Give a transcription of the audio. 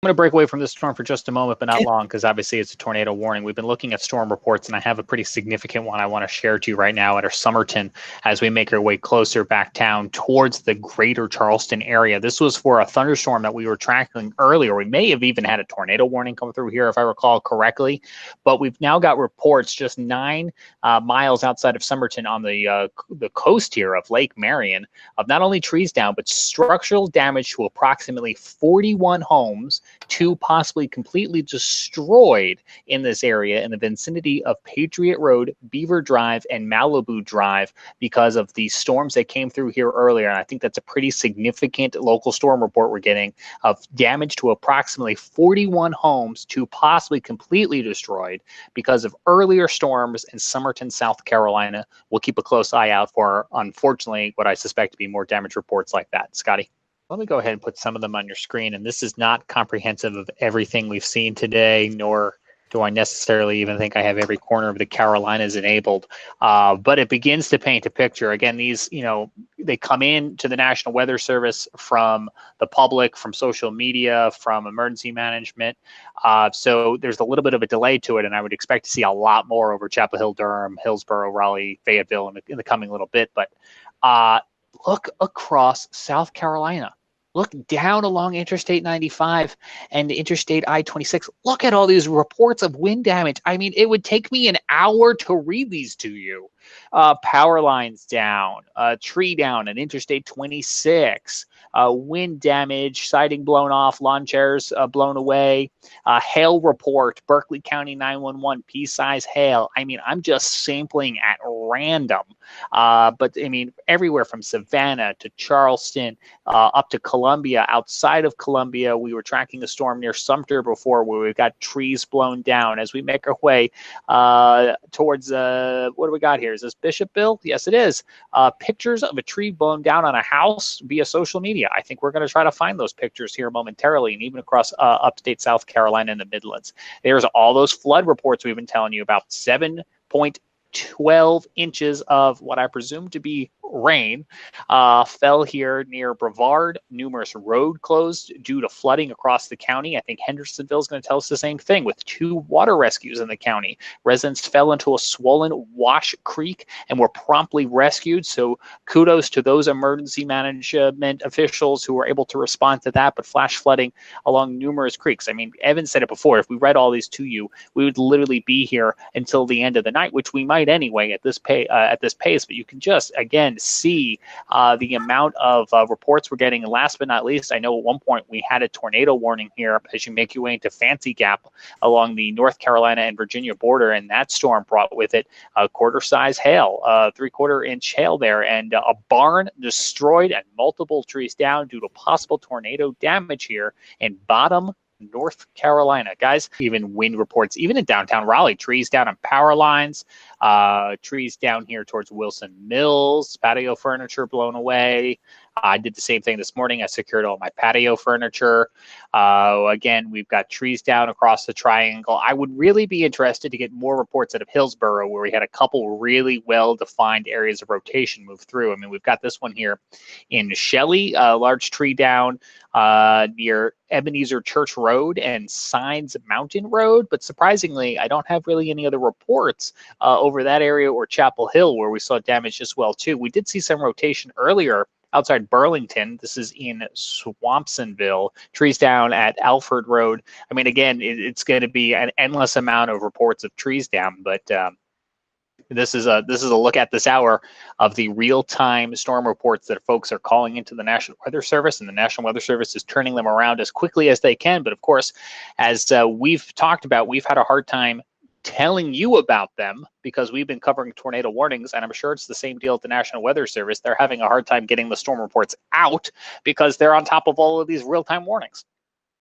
I'm going to break away from this storm for just a moment, but not Okay. long, because obviously it's a tornado warning. We've been looking at storm reports, and I have a pretty significant one I want to share to you right now at our Somerton as we make our way closer back down towards the greater Charleston area. This was for a thunderstorm that we were tracking earlier. We may have even had a tornado warning come through here, if I recall correctly, but we've now got reports just 9 miles outside of Somerton on the coast here of Lake Marion of not only trees down, but structural damage to approximately 41 homes, 2 possibly completely destroyed in this area in the vicinity of Patriot Road, Beaver Drive, and Malibu Drive because of the storms that came through here earlier. And I think that's a pretty significant local storm report we're getting of damage to approximately 41 homes, 2 possibly completely destroyed because of earlier storms in Somerton, South Carolina. We'll keep a close eye out for, unfortunately, what I suspect to be more damage reports like that. Scotty? Let me go ahead and put some of them on your screen. And this is not comprehensive of everything we've seen today, nor do I necessarily even think I have every corner of the Carolinas enabled. But it begins to paint a picture. Again, these, they come in to the National Weather Service from the public, from social media, from emergency management. So there's a little bit of a delay to it, and I would expect to see a lot more over Chapel Hill, Durham, Hillsborough, Raleigh, Fayetteville in the coming little bit. But look across South Carolina. Look down along Interstate 95 and Interstate I-26. Look at all these reports of wind damage. I mean, it would take me an hour to read these to you. Power lines down, tree down at Interstate 26, wind damage, siding blown off, lawn chairs blown away, hail report, Berkeley County 911, pea-size hail. I mean, I'm just sampling at random. But I mean, everywhere from Savannah to Charleston, up to Columbia. Outside of Columbia, we were tracking a storm near Sumter before where we've got trees blown down. As we make our way towards, what do we got here? Is this Bishopville? Yes, it is. Pictures of a tree blown down on a house via social media. I think we're going to try to find those pictures here momentarily, and even across upstate South Carolina and the Midlands. There's all those flood reports we've been telling you about. 7.12 inches of what I presume to be rain fell here near Brevard. Numerous road closed due to flooding across the county. I think Hendersonville is going to tell us the same thing, with 2 water rescues in the county. Residents fell into a swollen Wash Creek and were promptly rescued. So kudos to those emergency management officials who were able to respond to that. But flash flooding along numerous creeks. I mean, Evan said it before. If we read all these to you, we would literally be here until the end of the night, which we might anyway at this pace. But you can just, again, see the amount of reports we're getting. And last but not least, I know at one point we had a tornado warning here as you make your way into Fancy Gap along the North Carolina and Virginia border, and that storm brought with it a quarter-size hail, 3/4-inch hail there, and a barn destroyed and multiple trees down due to possible tornado damage here in Bottom, North Carolina. Guys, even wind reports, even in downtown Raleigh, trees down on power lines, trees down here towards Wilson Mills, patio furniture blown away. I did the same thing this morning. I secured all my patio furniture. Again, we've got trees down across the triangle. I would really be interested to get more reports out of Hillsborough, where we had a couple really well-defined areas of rotation move through. I mean, we've got this one here in Shelley, a large tree down near Ebenezer Church Road and Signs Mountain Road. But surprisingly, I don't have really any other reports over that area or Chapel Hill, where we saw damage as well, too. We did see some rotation earlier outside Burlington. This is in Swampsonville. Trees down at Alford Road. I mean, again, it's going to be an endless amount of reports of trees down, but this is a look at this hour of the real-time storm reports that folks are calling into the National Weather Service, and the National Weather Service is turning them around as quickly as they can. But of course, as we've talked about, we've had a hard time telling you about them because we've been covering tornado warnings, and I'm sure it's the same deal at the National Weather Service. They're having a hard time getting the storm reports out because they're on top of all of these real-time warnings.